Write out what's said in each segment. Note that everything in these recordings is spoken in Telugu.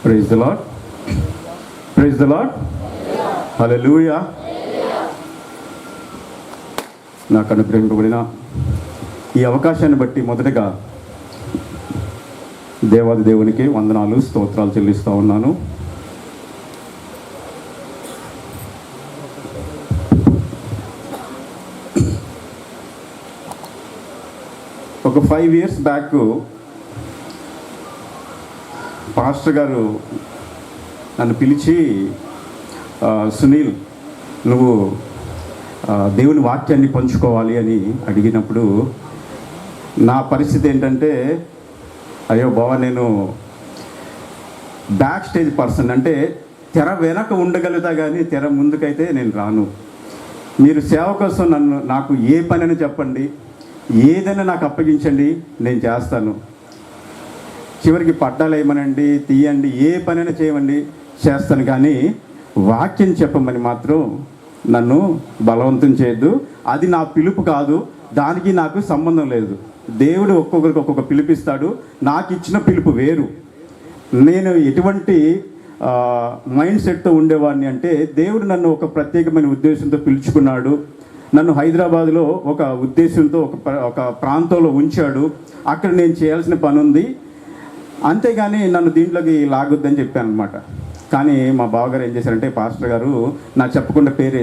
Praise the Lord, praise the Lord, hallelujah. నాకు అనుగ్రహింపబడిన ఈ అవకాశాన్ని బట్టి మొదటగా దేవాది దేవునికి వందనాలు, స్తోత్రాలు చెల్లిస్తూ ఉన్నాను. ఒక 5 years బ్యాక్ పాస్టర్ గారు నన్ను పిలిచి, సునీల్ నువ్వు దేవుని వాక్యాన్ని పంచుకోవాలి అని అడిగినప్పుడు నా పరిస్థితి ఏంటంటే, అయ్యో బావా, నేను బ్యాక్ స్టేజ్ పర్సన్, అంటే తెర వెనక ఉండగలుగుతా కానీ తెర ముందుకైతే నేను రాను. మీరు సేవ కోసం నాకు ఏ పనైనా చెప్పండి, ఏదైనా నాకు అప్పగించండి, నేను చేస్తాను. చివరికి పట్టాలు వేయమనండి, తీయండి, ఏ పనైనా చేయమండి, చేస్తాను. కానీ వాక్యం చెప్పమని మాత్రం నన్ను బలవంతం చేయొద్దు. అది నా పిలుపు కాదు, దానికి నాకు సంబంధం లేదు. దేవుడు ఒక్కొక్కరికి ఒక్కొక్క పిలిపిస్తాడు. నాకు ఇచ్చిన పిలుపు వేరు. నేను ఎటువంటి మైండ్ సెట్తో ఉండేవాడిని అంటే, దేవుడు నన్ను ఒక ప్రత్యేకమైన ఉద్దేశంతో పిలుచుకున్నాడు. నన్ను హైదరాబాద్లో ఒక ఉద్దేశంతో ఒక ప్రాంతంలో ఉంచాడు. అక్కడ నేను చేయాల్సిన పని ఉంది, అంతేగాని నన్ను దీంట్లోకి లాగొద్దని చెప్పాను అనమాట. కానీ మా బావగారు ఏం చేశారంటే, పాస్టర్ గారు నాకు చెప్పకుండా పేరు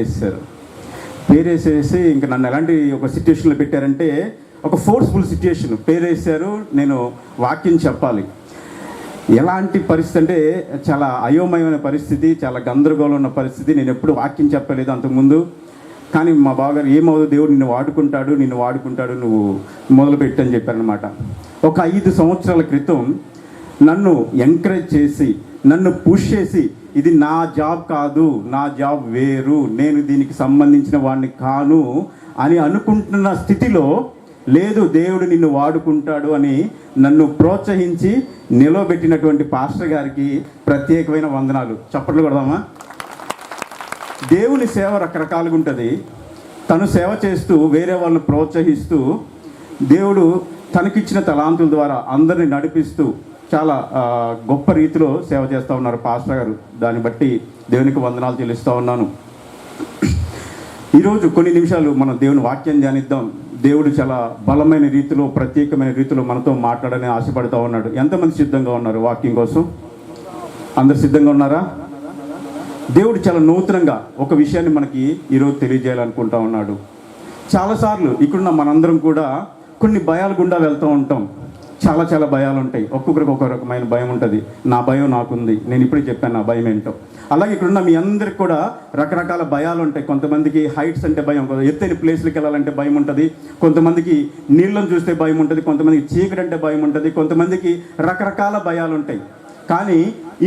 వేసేసి ఇంకా నన్ను ఎలాంటి ఒక సిచ్యువేషన్లో పెట్టారంటే, ఒక ఫోర్స్ఫుల్ సిచ్యువేషన్. పేరు వేసారు, నేను వాక్యం చెప్పాలి. ఎలాంటి పరిస్థితి అంటే చాలా అయోమయమైన పరిస్థితి, చాలా గందరగోళం ఉన్న పరిస్థితి. నేను ఎప్పుడు వాక్యం చెప్పలేదు అంతకుముందు. కానీ మా బావగారు, ఏమవుదు, దేవుడు నిన్ను వాడుకుంటాడు, నువ్వు మొదలుపెట్టని చెప్పారనమాట. ఒక 5 సంవత్సరాల క్రితం నన్ను ఎంకరేజ్ చేసి, నన్ను పుష్ చేసి, ఇది నా జాబ్ కాదు, నా జాబ్ వేరు, నేను దీనికి సంబంధించిన వాడిని కాను అని అనుకుంటున్న స్థితిలో, లేదు దేవుడు నిన్ను వాడుకుంటాడు అని నన్ను ప్రోత్సహించి నిలవబెట్టినటువంటి పాస్టర్ గారికి ప్రత్యేకమైన వందనాలు. చప్పట్లు కొడదామా? దేవుని సేవ రకరకాలుగా ఉంటుంది. తను సేవ చేస్తూ వేరే వాళ్ళని ప్రోత్సహిస్తూ, దేవుడు తనకిచ్చిన తలాంతుల ద్వారా అందరిని నడిపిస్తూ చాలా గొప్ప రీతిలో సేవ చేస్తూ ఉన్నారు పాస్టర్ గారు. దాన్ని బట్టి దేవునికి వందనాలు చెల్లిస్తూ ఉన్నాను. ఈరోజు కొన్ని నిమిషాలు మనం దేవుని వాక్యం ధ్యానిద్దాం. దేవుడు చాలా బలమైన రీతిలో, ప్రత్యేకమైన రీతిలో మనతో మాట్లాడని ఆశపడుతూ ఉన్నాడు. ఎంతమంది సిద్ధంగా ఉన్నారు వాక్యం కోసం? అందరు సిద్ధంగా ఉన్నారా? దేవుడు చాలా నూతనంగా ఒక విషయాన్ని మనకి ఈరోజు తెలియజేయాలనుకుంటా ఉన్నాడు. చాలాసార్లు ఇక్కడున్న మనందరం కూడా కొన్ని భయాల గుండా వెళ్తూ ఉంటాం. చాలా భయాలు ఉంటాయి. ఒక్కొక్కరికి ఒక్కొక్క రకమైన భయం ఉంటుంది. నా భయం నాకుంది, నేను ఇప్పుడే చెప్పాను నా భయం ఏంటో. అలాగే ఇక్కడున్న మీ అందరికి కూడా రకరకాల భయాలు ఉంటాయి. కొంతమందికి హైట్స్ అంటే భయం, ఎత్తైన ప్లేస్లకు వెళ్ళాలంటే భయం ఉంటుంది. కొంతమందికి నీళ్ళను చూస్తే భయం ఉంటుంది. కొంతమందికి చీకటి అంటే భయం ఉంటుంది. కొంతమందికి రకరకాల భయాలు ఉంటాయి. కానీ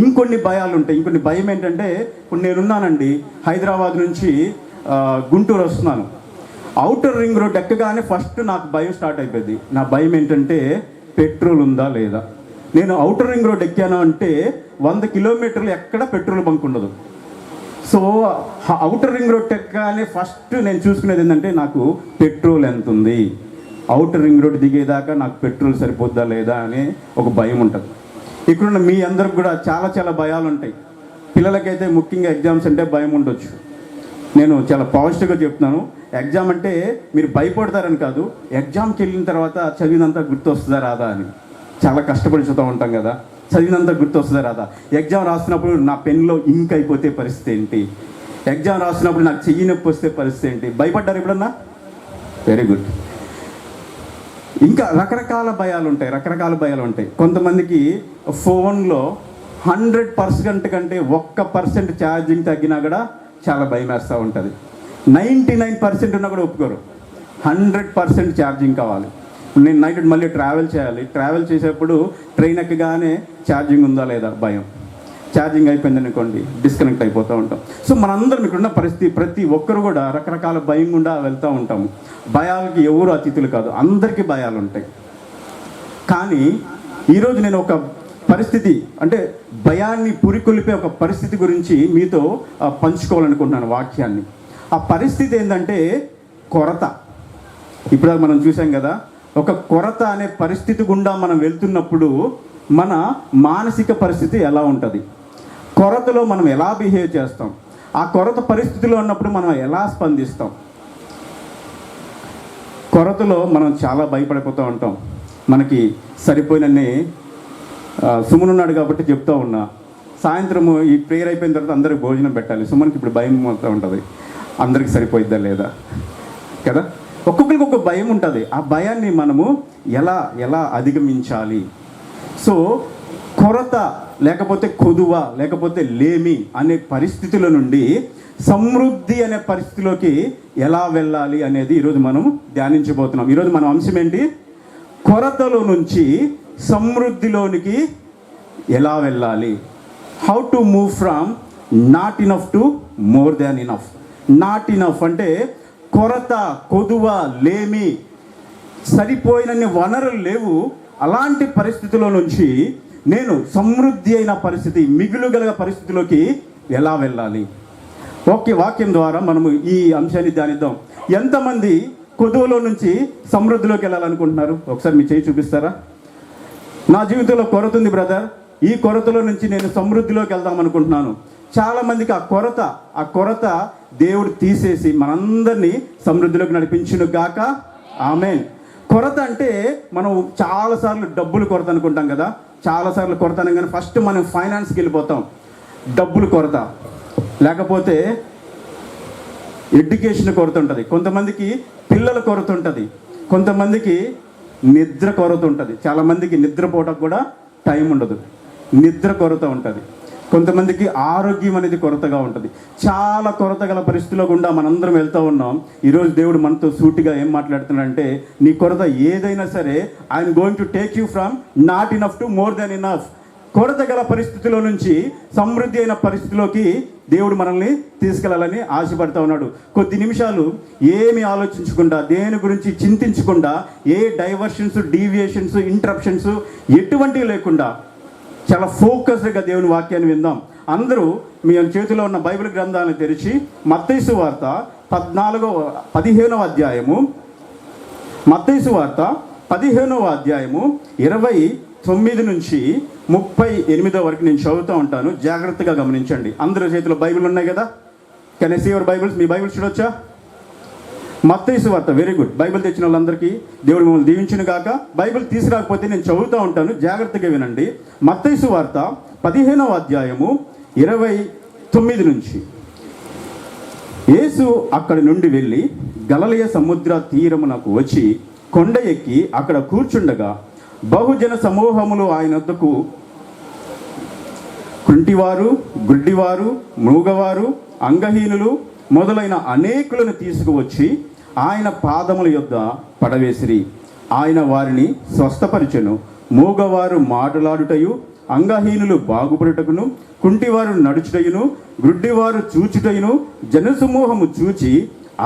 ఇంకొన్ని భయాలు ఉంటాయి. ఇంకొన్ని భయం ఏంటంటే, ఇప్పుడు నేనున్నానండి, హైదరాబాద్ నుంచి గుంటూరు వస్తున్నాను. ఔటర్ రింగ్ రోడ్ ఎక్కగానే ఫస్ట్ నాకు భయం స్టార్ట్ అయిపోయింది. నా భయం ఏంటంటే, పెట్రోల్ ఉందా లేదా. నేను ఔటర్ రింగ్ రోడ్ ఎక్కాను అంటే 100 కిలోమీటర్లు ఎక్కడ పెట్రోల్ బంక్ ఉండదు. సో ఔటర్ రింగ్ రోడ్ ఎక్కగానే ఫస్ట్ నేను చూసుకునేది ఏంటంటే, నాకు పెట్రోల్ ఎంత ఉంది, ఔటర్ రింగ్ రోడ్ దిగేదాకా నాకు పెట్రోల్ సరిపోద్దా లేదా అనే ఒక భయం ఉంటుంది. ఇక్కడున్న మీ అందరికి కూడా చాలా భయాలు ఉంటాయి. పిల్లలకైతే ముఖ్యంగా ఎగ్జామ్స్ అంటే భయం ఉండొచ్చు. నేను చాలా పాజిటివ్గా చెప్తున్నాను. ఎగ్జామ్ అంటే మీరు భయపడతారని కాదు, ఎగ్జామ్కి వెళ్ళిన తర్వాత చదివినంత గుర్తు వస్తుందా రాదా అని చాలా కష్టపడి చదువుతూ ఉంటాం కదా. చదివినంత గుర్తు వస్తుందా రాదా. ఎగ్జామ్ రాస్తున్నప్పుడు నా పెన్లో ఇంక్ అయిపోతే పరిస్థితి ఏంటి, ఎగ్జామ్ రాస్తున్నప్పుడు నాకు చెయ్యి నొప్పి వస్తే పరిస్థితి ఏంటి. భయపడ్డారు ఎప్పుడన్నా? Very good. ఇంకా రకరకాల భయాలు ఉంటాయి. కొంతమందికి ఫోన్లో 100% కంటే 1% ఛార్జింగ్ తగ్గినా కూడా చాలా భయం వేస్తూ ఉంటుంది. 99% ఉన్నా కూడా ఒప్పుకోరు. 100% ఛార్జింగ్ కావాలి. నేను నైట్ మళ్ళీ ట్రావెల్ చేయాలి. ట్రావెల్ చేసేప్పుడు ట్రైన్ ఎక్కగానే ఛార్జింగ్ ఉందా లేదా భయం. ఛార్జింగ్ అయిపోయింది అనుకోండి, డిస్కనెక్ట్ అయిపోతూ ఉంటాం. సో మనందరం ఇక్కడున్న పరిస్థితి, ప్రతి ఒక్కరు కూడా రకరకాల భయం గుండా వెళ్తూ ఉంటాము. భయాలకి ఎవరు అతిథులు కాదు, అందరికీ భయాలు ఉంటాయి. కానీ ఈరోజు నేను ఒక పరిస్థితి, అంటే భయాన్ని పురికొల్పే ఒక పరిస్థితి గురించి మీతో పంచుకోవాలనుకుంటున్నాను వాక్యాన్ని. ఆ పరిస్థితి ఏంటంటే కొరత. ఇప్పుడు మనం చూసాం కదా, ఒక కొరత అనే పరిస్థితి గుండా మనం వెళ్తున్నప్పుడు మన మానసిక పరిస్థితి ఎలా ఉంటుంది, కొరతలో మనం ఎలా బిహేవ్ చేస్తాం, ఆ కొరత పరిస్థితిలో ఉన్నప్పుడు మనం ఎలా స్పందిస్తాం. కొరతలో మనం చాలా భయపడిపోతూ ఉంటాం. మనకి సరిపోయినన్ని సుమనున్నాడు కాబట్టి చెప్తూ ఉన్నా, సాయంత్రము ఈ ప్రేయర్ అయిపోయిన తర్వాత అందరికి భోజనం పెట్టాలి. సుమన్కి ఇప్పుడు భయం అవుతూ ఉంటుంది, అందరికి సరిపోయిద్దా లేదా కదా. ఒక్కొక్కరికి ఒక భయం ఉంటుంది. ఆ భయాన్ని మనము ఎలా ఎలా అధిగమించాలి. సో కొరత లేకపోతే కొదువ లేకపోతే లేమి అనే పరిస్థితుల నుండి సమృద్ధి అనే పరిస్థితిలోకి ఎలా వెళ్ళాలి అనేది ఈరోజు మనం ధ్యానించబోతున్నాం. ఈరోజు మన అంశం ఏంటి? కొరతలో నుంచి సమృద్ధిలోనికి ఎలా వెళ్ళాలి. How to move from not enough to more than enough. Not enough అంటే కొరత, కొదువ, లేమి, సరిపోయినన్ని వనరులు లేవు. అలాంటి పరిస్థితిలో నుంచి నేను సమృద్ధి అయిన పరిస్థితి, మిగులుగల పరిస్థితిలోకి ఎలా వెళ్ళాలి. ఓకే, వాక్యం ద్వారా మనము ఈ అంశాన్ని ధ్యానిద్దాం. ఎంతమంది కొదువలో నుంచి సమృద్ధిలోకి వెళ్ళాలనుకుంటున్నారు? ఒకసారి మీ చేయి చూపిస్తారా? నా జీవితంలో కొరత ఉంది బ్రదర్, ఈ కొరతలో నుంచి నేను సమృద్ధిలోకి వెళ్దాం అనుకుంటున్నాను. చాలామందికి ఆ కొరత దేవుడు తీసేసి మనందరినీ సమృద్ధిలోకి నడిపించును గాక. ఆమేన్. కొరత అంటే మనం చాలాసార్లు డబ్బులు కొరత అనుకుంటాం కదా. చాలాసార్లు కొరత అనగానే ఫస్ట్ మనం ఫైనాన్స్కి వెళ్ళిపోతాం. డబ్బులు కొరత, లేకపోతే ఎడ్యుకేషన్ కొరత ఉంటుంది, కొంతమందికి పిల్లల కొరత ఉంటుంది, కొంతమందికి నిద్ర కొరత ఉంటుంది. చాలామందికి నిద్రపోవడానికి కూడా టైం ఉండదు, నిద్ర కొరత ఉంటుంది. కొంతమందికి ఆరోగ్యం అనేది కొరతగా ఉంటుంది. చాలా కొరత గల పరిస్థితిలో గుండా మనందరం వెళ్తూ ఉన్నాం. ఈరోజు దేవుడు మనతో సూటిగా ఏం మాట్లాడుతున్నాడంటే, నీ కొరత ఏదైనా సరే I'm going to take you from not enough to more than enough. కొరత గల పరిస్థితిలో నుంచి సమృద్ధి అయిన పరిస్థితిలోకి దేవుడు మనల్ని తీసుకెళ్లాలని ఆశపడుతూ ఉన్నాడు. కొద్ది నిమిషాలు ఏమి ఆలోచించకుండా, దేని గురించి చింతించకుండా, ఏ డైవర్షన్స్, డీవియేషన్స్, ఇంటరప్షన్స్ ఎటువంటివి లేకుండా చాలా ఫోకస్డ్గా దేవుని వాక్యాన్ని విందాం. అందరూ మీ చేతిలో ఉన్న బైబిల్ గ్రంథాలను తెరిచి మత్తయి సువార్త 15వ అధ్యాయము, మత్తయి సువార్త 15వ అధ్యాయము 29 నుంచి 38 వరకు నేను చదువుతూ ఉంటాను. జాగ్రత్తగా గమనించండి. అందరి చేతిలో బైబిల్ ఉన్నాయి కదా. Can I see your Bibles? మీ బైబిల్ చూడొచ్చా? మత్తయి సువార్త. Very good. బైబిల్ తెచ్చిన వాళ్ళందరికీ దేవుడు మిమ్మల్ని దీవించును గాక. బైబిల్ తీసుకురాకపోతే నేను చదువుతూ ఉంటాను, జాగ్రత్తగా వినండి. మత్తయి సువార్త 15వ అధ్యాయము 29 నుంచి. యేసు అక్కడి నుండి వెళ్ళి గలిలయ సముద్ర తీరమునకు వచ్చి కొండ ఎక్కి అక్కడ కూర్చుండగా బహుజన సమూహములు ఆయన వద్దకు కుంటివారు, గుడ్డివారు, మూగవారు, అంగహీనులు మొదలైన అనేకులను తీసుకువచ్చి ఆయన పాదముల యొద్ద పడవేసిరి. ఆయన వారిని స్వస్థపరిచెను. మూగవారు మాటలాడుటయు, అంగహీనులు బాగుపడుటకును, కుంటివారు నడుచుటయును, గుడ్డివారు చూచుటయును జనసమూహము చూచి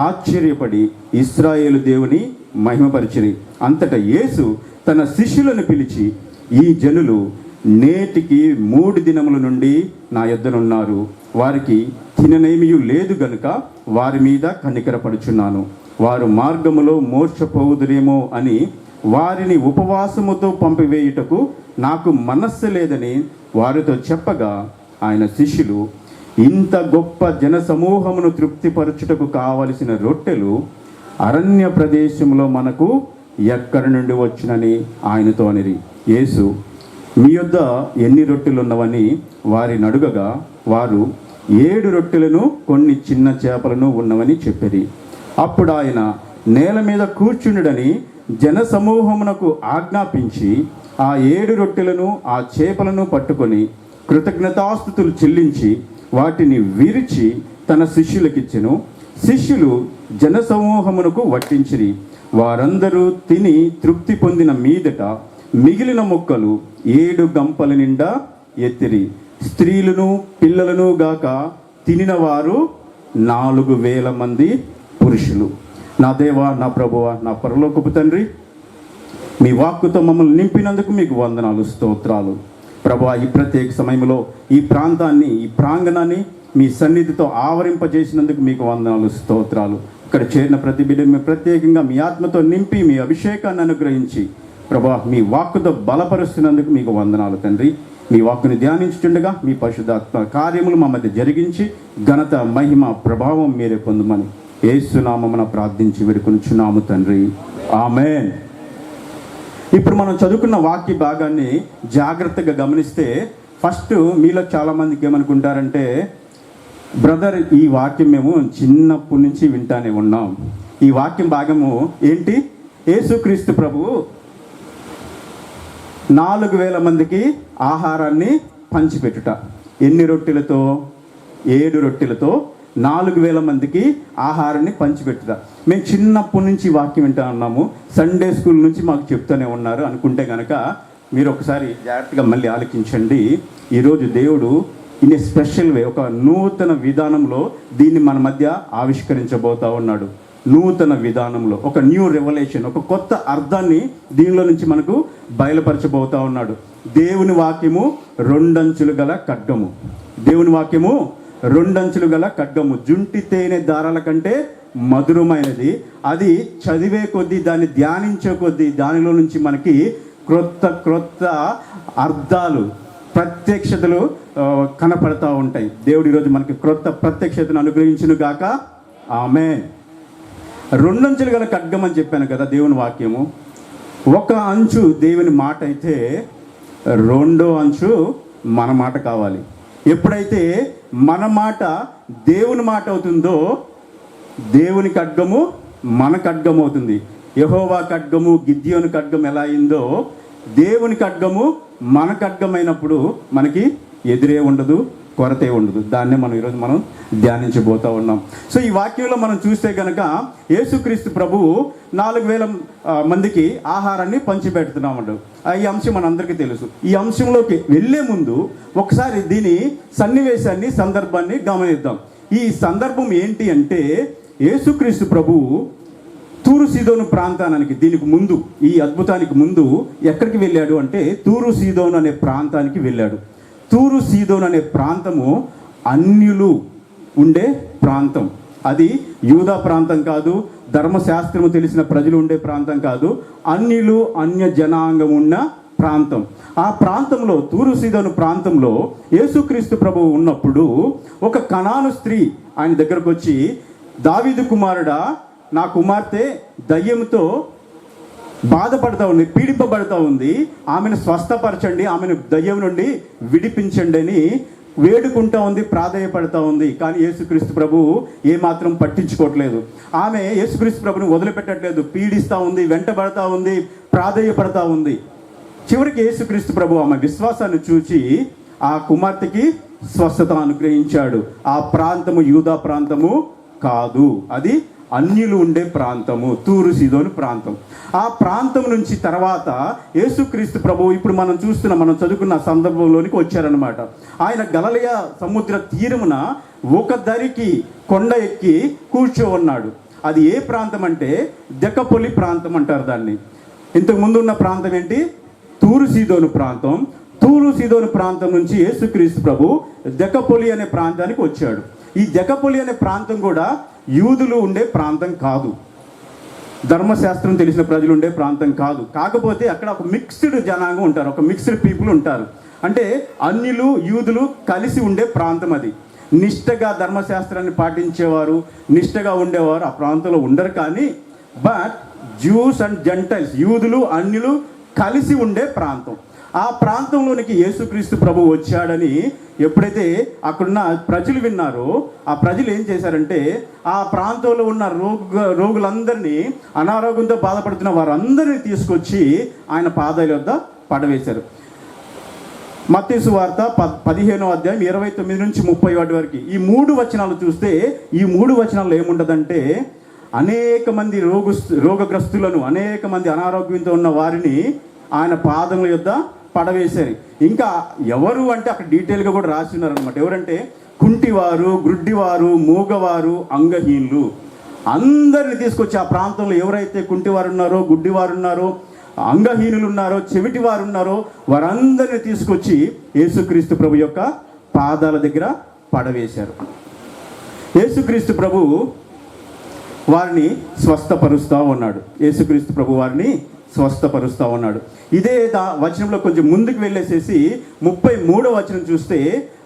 ఆశ్చర్యపడి ఇశ్రాయేలు దేవుని మహిమపరిచిరి. అంతటా యేసు తన శిష్యులను పిలిచి, ఈ జనులు నేటికి 3 దినముల నుండి నా యొద్దనున్నారు. వారికి తిననేమియు లేదు గనుక వారి మీద కనికరపడుచున్నాను. వారు మార్గములో మోర్చపోవుదురేమో అని వారిని ఉపవాసముతో పంపివేయుటకు నాకు మనస్సు లేదని వారితో చెప్పగా, ఆయన శిష్యులు, ఇంత గొప్ప జనసమూహమును తృప్తిపరచుటకు కావలసిన రొట్టెలు అరణ్య ప్రదేశంలో మనకు ఎక్కడి నుండి వచ్చినని ఆయనతో అనిరి. యేసు, మీ యొద్ద ఎన్ని రొట్టెలు ఉన్నవని వారిని అడుగగా, వారు 7 రొట్టెలను కొన్ని చిన్న చేపలను ఉన్నవని చెప్పిరి. అప్పుడు ఆయన నేల మీద కూర్చుండని జనసమూహమునకు ఆజ్ఞాపించి ఆ 7 రొట్టెలను ఆ చేపలను పట్టుకొని కృతజ్ఞతాస్తుతులు చెల్లించి వాటిని విరిచి తన శిష్యులకిచ్చెను. శిష్యులు జనసమూహమునకు వడ్డించిరి. వారందరూ తిని తృప్తి పొందిన మీదట మిగిలిన ముక్కలు 7 గంపల నిండా ఎత్తిరి. స్త్రీలను పిల్లలను గాక తినిన వారు 4,000 మంది పురుషులు. నా దేవా, నా ప్రభువా, నా పరలోకపు తండ్రి, మీ వాక్కుతో మమ్మల్ని నింపినందుకు మీకు వందనాలు, స్తోత్రాలు. ప్రభువా, ఈ ప్రత్యేక సమయంలో ఈ ప్రాంతాన్ని, ఈ ప్రాంగణాన్ని మీ సన్నిధితో ఆవరింపజేసినందుకు మీకు వందనాలు, స్తోత్రాలు. ఇక్కడ చేరిన ప్రతి బిడ్డని ప్రత్యేకంగా మీ ఆత్మతో నింపి మీ అభిషేకాన్ని అనుగ్రహించి ప్రభా మీ వాక్కుతో బలపరుస్తున్నందుకు మీకు వందనాలు తండ్రి. మీ వాక్కుని ధ్యానించుచుండగా మీ పరిశుద్ధాత్మ కార్యములు మా మధ్య జరిగించి ఘనత మహిమ ప్రభావం మీరే పొందమని యేసునామమున ప్రార్థించి వేడుకొనుచున్నాము తండ్రి. ఆమేన్. ఇప్పుడు మనం చదువుకున్న వాక్య భాగాన్ని జాగ్రత్తగా గమనిస్తే ఫస్ట్ మీలో చాలామందికి ఏమనుకుంటారంటే, బ్రదర్ ఈ వాక్యం మేము చిన్నప్పటి నుంచి వింటానే ఉన్నాం. ఈ వాక్యం భాగము ఏంటి? యేసుక్రీస్తు ప్రభువు 4,000 మందికి ఆహారాన్ని పంచిపెట్టుట. ఎన్ని రొట్టెలతో? 7 రొట్టెలతో 4,000 మందికి ఆహారాన్ని పంచిపెట్టుట. మేము చిన్నప్పటి నుంచి వాక్యం వింటా ఉన్నాము, సండే స్కూల్ నుంచి మాకు చెప్తూనే ఉన్నారు అనుకుంటే కనుక మీరు ఒకసారి జాగ్రత్తగా మళ్ళీ ఆలోచించండి. ఈరోజు దేవుడు ఇన్ ఏ స్పెషల్ వే, ఒక నూతన విధానంలో దీన్ని మన మధ్య ఆవిష్కరించబోతా ఉన్నాడు. నూతన విధానంలో ఒక న్యూ రెవల్యూషన్, ఒక కొత్త అర్థాన్ని దీనిలో నుంచి మనకు బయలుపరచబోతా ఉన్నాడు. దేవుని వాక్యము 2 అంచులు గల ఖడ్గము. దేవుని వాక్యము 2 అంచులు గల ఖడ్గము, జుంటి తేనె దారాల కంటే మధురమైనది. అది చదివే కొద్దీ, దాన్ని ధ్యానించే కొద్దీ దానిలో నుంచి మనకి క్రొత్త క్రొత్త అర్థాలు, ప్రత్యక్షతలు కనపడతా ఉంటాయి. దేవుడు ఈరోజు మనకి క్రొత్త ప్రత్యక్షతను అనుగ్రహించును గాక. ఆమేన్. 2 అంచులు గల ఖడ్గం అని చెప్పాను కదా దేవుని వాక్యము. ఒక అంచు దేవుని మాట అయితే, 2వ అంచు మన మాట కావాలి. ఎప్పుడైతే మన మాట దేవుని మాట అవుతుందో దేవుని ఖడ్గము మన ఖడ్గం అవుతుంది. యెహోవా ఖడ్గము గిద్యోను ఖడ్గం ఎలా అయిందో దేవుని ఖడ్గము మన ఖడ్గమైనప్పుడు మనకి ఎదురే ఉండదు, కొరతే ఉండదు. దాన్నే మనం ఈరోజు మనం ధ్యానించబోతూ ఉన్నాం. సో ఈ వాక్యంలో మనం చూస్తే కనుక యేసుక్రీస్తు ప్రభువు 4,000 మందికి ఆహారాన్ని పంచిపెడుతున్నామండు. ఈ అంశం మనందరికీ తెలుసు. ఈ అంశంలోకి వెళ్ళే ముందు ఒకసారి దీని సన్నివేశాన్ని, సందర్భాన్ని గమనిద్దాం. ఈ సందర్భం ఏంటి అంటే, యేసుక్రీస్తు ప్రభువు తూరు సీదోను ప్రాంతానికి, దీనికి ముందు, ఈ అద్భుతానికి ముందు ఎక్కడికి వెళ్ళాడు అంటే తూరు సీదోను అనే ప్రాంతానికి వెళ్ళాడు. తూరు సీదోను అనే ప్రాంతము అన్యులు ఉండే ప్రాంతం. అది యూదా ప్రాంతం కాదు, ధర్మశాస్త్రము తెలిసిన ప్రజలు ఉండే ప్రాంతం కాదు, అన్యులు, అన్య జనాంగం ఉన్న ప్రాంతం. ఆ ప్రాంతంలో, తూరు సీదోను ప్రాంతంలో యేసుక్రీస్తు ప్రభువు ఉన్నప్పుడు ఒక కనాను స్త్రీ ఆయన దగ్గరకు వచ్చి, దావీదు కుమారుడా, నా కుమార్తె దయ్యంతో బాధపడతా ఉంది, పీడింపబడతా ఉంది, ఆమెను స్వస్థపరచండి, ఆమెను దయ్యం నుండి విడిపించండి అని వేడుకుంటా ఉంది, ప్రాధేయపడతా ఉంది. కానీ యేసుక్రీస్తు ప్రభువు ఏమాత్రం పట్టించుకోవట్లేదు. ఆమె యేసుక్రీస్తు ప్రభుని వదిలిపెట్టట్లేదు, పీడిస్తూ ఉంది, వెంటబడతా ఉంది, ప్రాధేయపడతా ఉంది. చివరికి యేసుక్రీస్తు ప్రభు ఆమె విశ్వాసాన్ని చూచి ఆ కుమార్తెకి స్వస్థత అనుగ్రహించాడు. ఆ ప్రాంతము యూదా ప్రాంతము కాదు, అది అన్యులు ఉండే ప్రాంతము, తూరు సీదోను ప్రాంతం. ఆ ప్రాంతం నుంచి తర్వాత యేసుక్రీస్తు ప్రభు ఇప్పుడు మనం చదువుకున్న సందర్భంలోనికి వచ్చారనమాట. ఆయన గలిలయ సముద్ర తీరమున ఒక దరికి కొండ ఎక్కి కూర్చో ఉన్నాడు. అది ఏ ప్రాంతం అంటే దెకపొలి ప్రాంతం అంటారు దాన్ని. ఇంతకు ముందు ఉన్న ప్రాంతం ఏంటి? తూరు సీదోను ప్రాంతం. తూరు సీదోను ప్రాంతం నుంచి యేసుక్రీస్తు ప్రభు దెకపొలి అనే ప్రాంతానికి వచ్చాడు. ఈ దెకపొలి అనే ప్రాంతం కూడా యూదులు ఉండే ప్రాంతం కాదు, ధర్మశాస్త్రం తెలిసిన ప్రజలు ఉండే ప్రాంతం కాదు. కాకపోతే అక్కడ ఒక మిక్స్డ్ జనాంగం ఉంటారు, ఒక మిక్స్డ్ పీపుల్ ఉంటారు. అంటే అన్యులు, యూదులు కలిసి ఉండే ప్రాంతం అది. నిష్టగా ధర్మశాస్త్రాన్ని పాటించేవారు, నిష్టగా ఉండేవారు ఆ ప్రాంతంలో ఉండరు. కానీ బట్ జ్యూస్ అండ్ జెంటైల్స్, యూదులు, అన్యులు కలిసి ఉండే ప్రాంతం. ఆ ప్రాంతంలోనికి యేసుక్రీస్తు ప్రభు వచ్చాడని ఎప్పుడైతే అక్కడున్న ప్రజలు విన్నారో, ఆ ప్రజలు ఏం చేశారంటే ఆ ప్రాంతంలో ఉన్న రోగులందరినీ, అనారోగ్యంతో బాధపడుతున్న వారందరినీ తీసుకొచ్చి ఆయన పాదాల వద్ద పడవేశారు. మత్తయి సువార్త 15వ అధ్యాయం 29 నుంచి 30 వరకు ఈ 3 వచనాలు చూస్తే, ఈ 3 వచనాల్లో ఏముండదంటే, అనేక మంది రోగగ్రస్తులను, అనేక మంది అనారోగ్యంతో ఉన్న వారిని ఆయన పాదముల యొద్ద పడవేశారు. ఇంకా ఎవరు అంటే అక్కడ డీటెయిల్గా కూడా రాసి ఉన్నారనమాట. ఎవరంటే కుంటివారు, గుడ్డివారు, మూగవారు, అంగహీనులు అందరిని తీసుకొచ్చి ఆ ప్రాంతంలో ఎవరైతే కుంటివారు ఉన్నారో, గుడ్డివారు ఉన్నారో, అంగహీనులు ఉన్నారో, చెవిటి వారు ఉన్నారో వారందరిని తీసుకొచ్చి యేసుక్రీస్తు ప్రభు యొక్క పాదాల దగ్గర పడవేశారు. యేసుక్రీస్తు ప్రభు వారిని స్వస్థపరుస్తూ ఉన్నాడు. యేసుక్రీస్తు ప్రభు వారిని స్వస్థపరుస్తూ ఉన్నాడు. ఇదే వచనంలో కొంచెం ముందుకు వెళ్ళేసేసి 33వ వచనం చూస్తే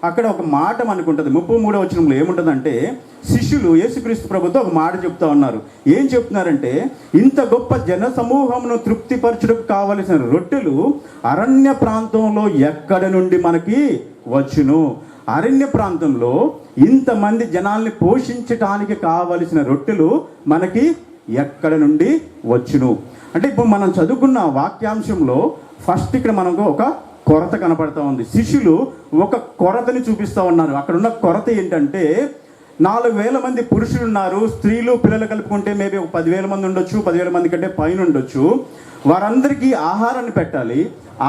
అక్కడ ఒక మాట మనకుంటుంది. 33వ వచనంలో ఏముంటుందంటే, శిష్యులు యేసుక్రీస్తు ప్రభుతో ఒక మాట చెప్తా ఉన్నారు. ఏం చెప్తున్నారంటే, ఇంత గొప్ప జన సమూహమును తృప్తిపరచుటకు కావలసిన రొట్టెలు అరణ్య ప్రాంతంలో ఎక్కడ నుండి మనకి వచ్చును? అరణ్య ప్రాంతంలో ఇంతమంది జనాల్ని పోషించటానికి కావలసిన రొట్టెలు మనకి ఎక్కడ నుండి వచ్చును? అంటే ఇప్పుడు మనం చదువుకున్న వాక్యాంశంలో ఫస్ట్ ఇక్కడ మనకు ఒక కొరత కనపడతా ఉంది. శిష్యులు ఒక కొరతని చూపిస్తూ ఉన్నారు. అక్కడ ఉన్న కొరత ఏంటంటే, 4,000 మంది పురుషులు ఉన్నారు, స్త్రీలు పిల్లలు కలుపుకుంటే మేబీ ఒక 10,000 మంది ఉండొచ్చు, 10,000 మంది కంటే పైన ఉండొచ్చు. వారందరికీ ఆహారాన్ని పెట్టాలి.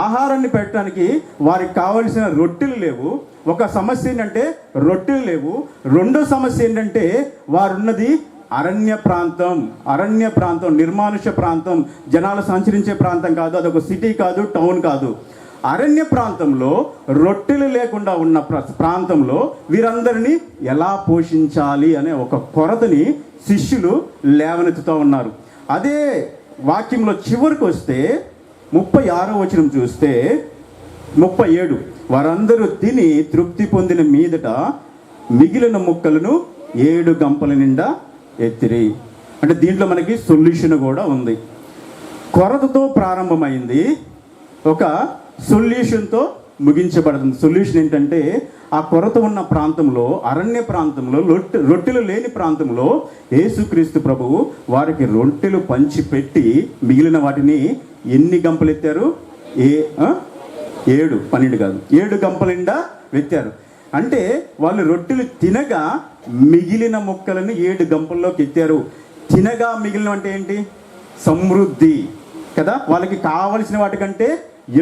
ఆహారాన్ని పెట్టడానికి వారికి కావలసిన రొట్టెలు లేవు. ఒక సమస్య ఏంటంటే రొట్టెలు లేవు. రెండో సమస్య ఏంటంటే వారున్నది అరణ్య ప్రాంతం, నిర్మానుష్య ప్రాంతం, జనాలు సంచరించే ప్రాంతం కాదు. అదొక సిటీ కాదు, టౌన్ కాదు. అరణ్య ప్రాంతంలో రొట్టెలు లేకుండా ఉన్న ప్రాంతంలో వీరందరినీ ఎలా పోషించాలి అనే ఒక కొరతని శిష్యులు లేవనెత్తుతూ ఉన్నారు. అదే వాక్యంలో చివరికి వస్తే 36వ వచనం చూస్తే 37, వారందరూ తిని తృప్తి పొందిన మీదట మిగిలిన ముక్కలను 7 గంపల నిండా ఎత్తిరి. అంటే దీంట్లో మనకి సొల్యూషన్ కూడా ఉంది. కొరతతో ప్రారంభమైంది, ఒక సొల్యూషన్తో ముగించబడుతుంది. సొల్యూషన్ ఏంటంటే, ఆ కొరత ఉన్న ప్రాంతంలో, అరణ్య ప్రాంతంలో, రొట్టెలు లేని ప్రాంతంలో యేసుక్రీస్తు ప్రభువు వారికి రొట్టెలు పంచిపెట్టి మిగిలిన వాటిని ఎన్ని గంపలు ఎత్తారు? 7, 12 కాదు, 7 గంపల నిండా ఎత్తారు. అంటే వాళ్ళు రొట్టెలు తినగా మిగిలిన ముక్కలను 7 గంపల్లోకి ఎత్తారు. తినగా మిగిలిన అంటే ఏంటి? సమృద్ధి కదా. వాళ్ళకి కావలసిన వాటికంటే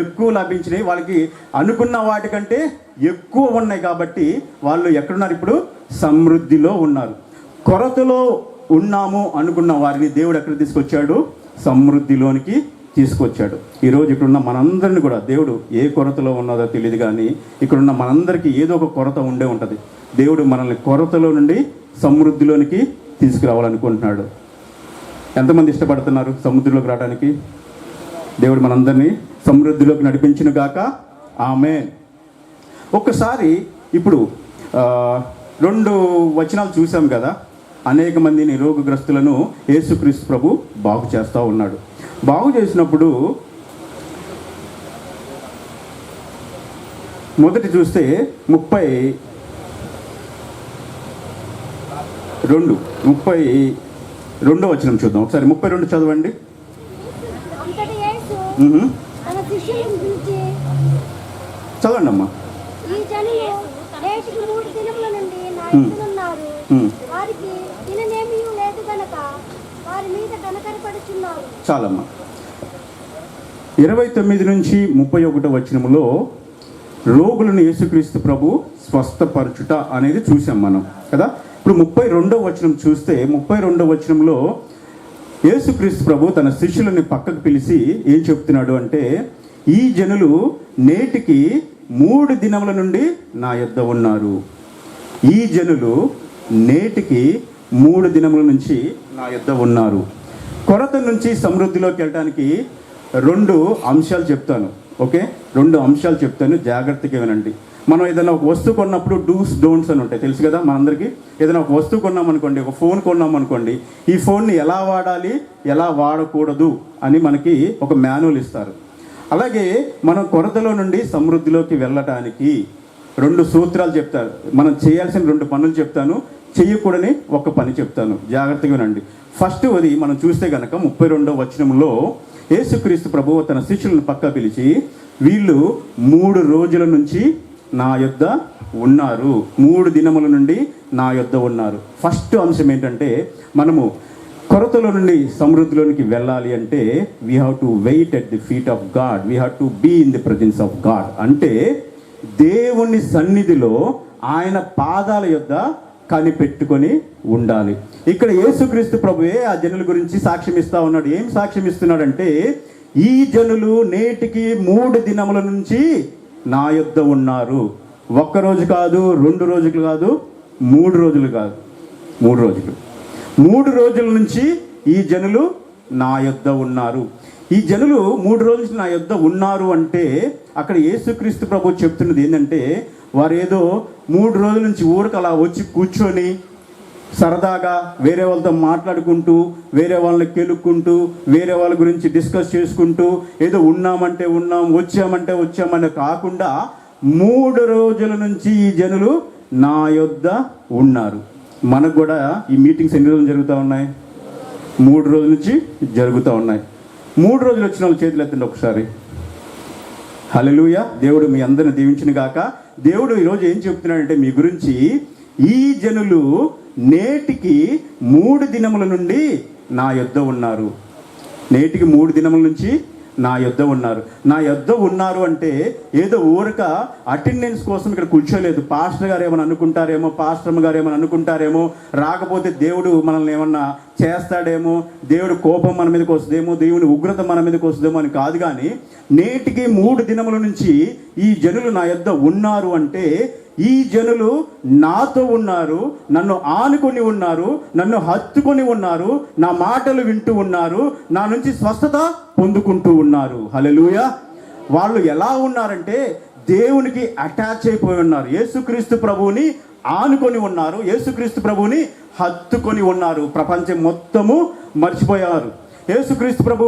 ఎక్కువ లభించినాయి, వాళ్ళకి అనుకున్న వాటికంటే ఎక్కువ ఉన్నాయి. కాబట్టి వాళ్ళు ఎక్కడున్నారు? ఇప్పుడు సమృద్ధిలో ఉన్నారు. కొరతలో ఉన్నాము అనుకున్న వారిని దేవుడు ఎక్కడ తీసుకొచ్చాడు? సమృద్ధిలోనికి తీసుకొచ్చాడు. ఈరోజు ఇక్కడున్న మనందరిని కూడా దేవుడు ఏ కొరతలో ఉన్నదో తెలియదు, కానీ ఇక్కడున్న మనందరికీ ఏదో ఒక కొరత ఉండే ఉంటుంది. దేవుడు మనల్ని కొరతలో నుండి సమృద్ధిలోనికి తీసుకురావాలనుకుంటున్నాడు. ఎంతమంది ఇష్టపడుతున్నారు సముద్రంలోకి రావడానికి? దేవుడు మనందరినీ సమృద్ధిలోకి నడిపించును గాక. ఆమేన్. ఒక్కసారి ఇప్పుడు 2 వచనాలు చూసాం కదా. అనేక మందిని రోగగ్రస్తులను యేసుక్రీస్తు ప్రభు బాగు చేస్తూ ఉన్నాడు. బాగు చేసినప్పుడు మొదటి చూస్తే 32వ వచనం చూద్దాం ఒకసారి. 32 చదవండి. చదవండి అమ్మా. చాలమ్మా. 29 నుంచి 31 వచనములో రోగులను యేసుక్రీస్తు ప్రభు స్వస్థపరచుట అనేది చూసాం మనం కదా. ఇప్పుడు 32వ వచనం చూస్తే 32వ వచనంలో యేసుక్రీస్తు ప్రభు తన శిష్యులని పక్కకు పిలిచి ఏం చెప్తున్నాడు అంటే, ఈ జనులు నేటికి 3 దినముల నుండి నా యొద్ద ఉన్నారు. ఈ జనులు నేటికి 3 దినముల నుంచి నా యొద్ద ఉన్నారు. కొరత నుంచి సమృద్ధిలోకి వెళ్ళడానికి 2 అంశాలు చెప్తాను. ఓకే, 2 అంశాలు చెప్తాను, జాగ్రత్తగా వినండి. మనం ఏదైనా ఒక వస్తువు కొన్నప్పుడు డూస్ డోంట్స్ అని ఉంటాయి, తెలుసు కదా మనందరికీ. ఏదైనా ఒక వస్తువు కొన్నామనుకోండి, ఒక ఫోన్ కొన్నామనుకోండి, ఈ ఫోన్ని ఎలా వాడాలి, ఎలా వాడకూడదు అని మనకి ఒక మాన్యువల్ ఇస్తారు. అలాగే మనం కొరతలో నుండి సమృద్ధిలోకి వెళ్ళటానికి 2 సూత్రాలు చెప్తారు. మనం చేయాల్సిన 2 పనులు చెప్తాను, చెయ్యకూడని ఒక పని చెప్తాను, జాగ్రత్తగా వినండి. ఫస్ట్ అది మనం చూస్తే కనుక 32వ వచనంలో యేసుక్రీస్తు ప్రభువు తన శిష్యులను పక్క పిలిచి, వీళ్ళు 3 రోజుల నుంచి నా యొద్ద ఉన్నారు, 3 దినముల నుండి నా యొద్ద ఉన్నారు. ఫస్ట్ అంశం ఏంటంటే, మనము కొరతలో నుండి సమృద్ధిలోనికి వెళ్ళాలి అంటే we have to wait at the feet of God, we have to be in the presence of God. అంటే దేవుని సన్నిధిలో ఆయన పాదాల యొద్ద కనిపెట్టుకొని ఉండాలి. ఇక్కడ యేసుక్రీస్తు ప్రభువే ఆ జనుల గురించి సాక్ష్యం ఇస్తా ఉన్నాడు. ఏం సాక్ష్యం ఇస్తున్నాడంటే, ఈ జనులు నేటికి 3 దినముల నుంచి నా యొద్ద ఉన్నారు. 1 రోజు కాదు, 2 రోజులు కాదు, 3 రోజులు కాదు, 3 రోజులు. 3 రోజుల నుంచి ఈ జనులు నా యొద్ద ఉన్నారు. ఈ జనులు 3 రోజుల నుంచి నా యొద్ద ఉన్నారు అంటే అక్కడ యేసుక్రీస్తు ప్రభు చెప్తున్నది ఏంటంటే, వారు ఏదో 3 రోజుల నుంచి ఊరికి అలా వచ్చి కూర్చొని సరదాగా వేరే వాళ్ళతో మాట్లాడుకుంటూ, వేరే వాళ్ళని కెలుక్కుంటూ, వేరే వాళ్ళ గురించి డిస్కస్ చేసుకుంటూ, ఏదో ఉన్నామంటే ఉన్నాం, వచ్చామంటే వచ్చామని కాకుండా 3 రోజుల నుంచి ఈ జనులు నా యొద్ద ఉన్నారు. మనకు కూడా ఈ మీటింగ్స్ ఎన్ని రోజులు జరుగుతూ ఉన్నాయి? 3 రోజుల నుంచి జరుగుతూ ఉన్నాయి. 3 రోజులు వచ్చిన వాళ్ళు చేతులు ఎత్తండి ఒకసారి. హల్లెలూయా. దేవుడు మీ అందరిని దీవించును గాక. దేవుడు ఈరోజు ఏం చెప్తున్నాడంటే మీ గురించి, ఈ జనులు నేటికి 3 దినముల నుండి నా యొద్ద ఉన్నారు. నేటికి 3 దినముల నుంచి నా యొద్ద ఉన్నారు. నా యొద్ద ఉన్నారు అంటే ఏదో ఊరక అటెండెన్స్ కోసం ఇక్కడ కూర్చోలేదు. పాస్టర్ గారు ఏమైనా అనుకుంటారేమో, పాస్టర్ గారు ఏమైనా అనుకుంటారేమో, రాకపోతే దేవుడు మనల్ని ఏమన్నా చేస్తాడేమో, దేవుడు కోపం మన మీదకి వస్తుందేమో, దేవుని ఉగ్రత మన మీదకి వస్తుందేమో అని కాదు. కానీ నేటికి 3 దినముల నుంచి ఈ జనులు నా యొద్ద ఉన్నారు అంటే ఈ జనులు నాతో ఉన్నారు, నన్ను ఆనుకొని ఉన్నారు, నన్ను హత్తుకొని ఉన్నారు, నా మాటలు వింటూ ఉన్నారు, నా నుంచి స్వస్థత పొందుకుంటూ ఉన్నారు. హల్లెలూయా. వాళ్ళు ఎలా ఉన్నారంటే దేవునికి అటాచ్ అయిపోయి ఉన్నారు. యేసుక్రీస్తు ప్రభువుని ఆనుకొని ఉన్నారు, యేసుక్రీస్తు ప్రభువుని హత్తుకొని ఉన్నారు. ప్రపంచం మొత్తము మర్చిపోయారు. యేసుక్రీస్తు ప్రభు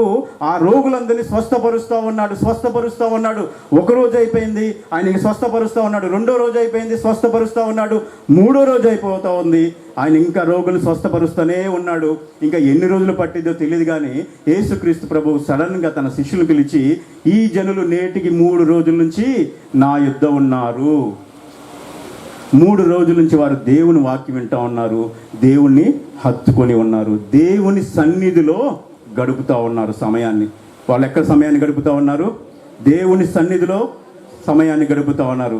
ఆ రోగులందరినీ స్వస్థపరుస్తూ ఉన్నాడు. 1 రోజు అయిపోయింది, ఆయనకి స్వస్థపరుస్తూ ఉన్నాడు. 2వ రోజు అయిపోయింది, స్వస్థపరుస్తూ ఉన్నాడు. 3వ రోజు అయిపోతూ ఉంది, ఆయన ఇంకా రోగులు స్వస్థపరుస్తూనే ఉన్నాడు. ఇంకా ఎన్ని రోజులు పట్టిందో తెలియదు. కానీ యేసుక్రీస్తు ప్రభు సడన్గా తన శిష్యులు పిలిచి, ఈ జనులు నేటికి 3 రోజుల నుంచి నా యొద్ద ఉన్నారు. 3 రోజుల నుంచి వారు దేవుని వాక్యం వింటూ ఉన్నారు, దేవుణ్ణి హత్తుకొని ఉన్నారు, దేవుని సన్నిధిలో గడుపుతూ ఉన్నారు సమయాన్ని. వాళ్ళు ఎక్కడ సమయాన్ని గడుపుతూ ఉన్నారు? దేవుని సన్నిధిలో సమయాన్ని గడుపుతూ ఉన్నారు.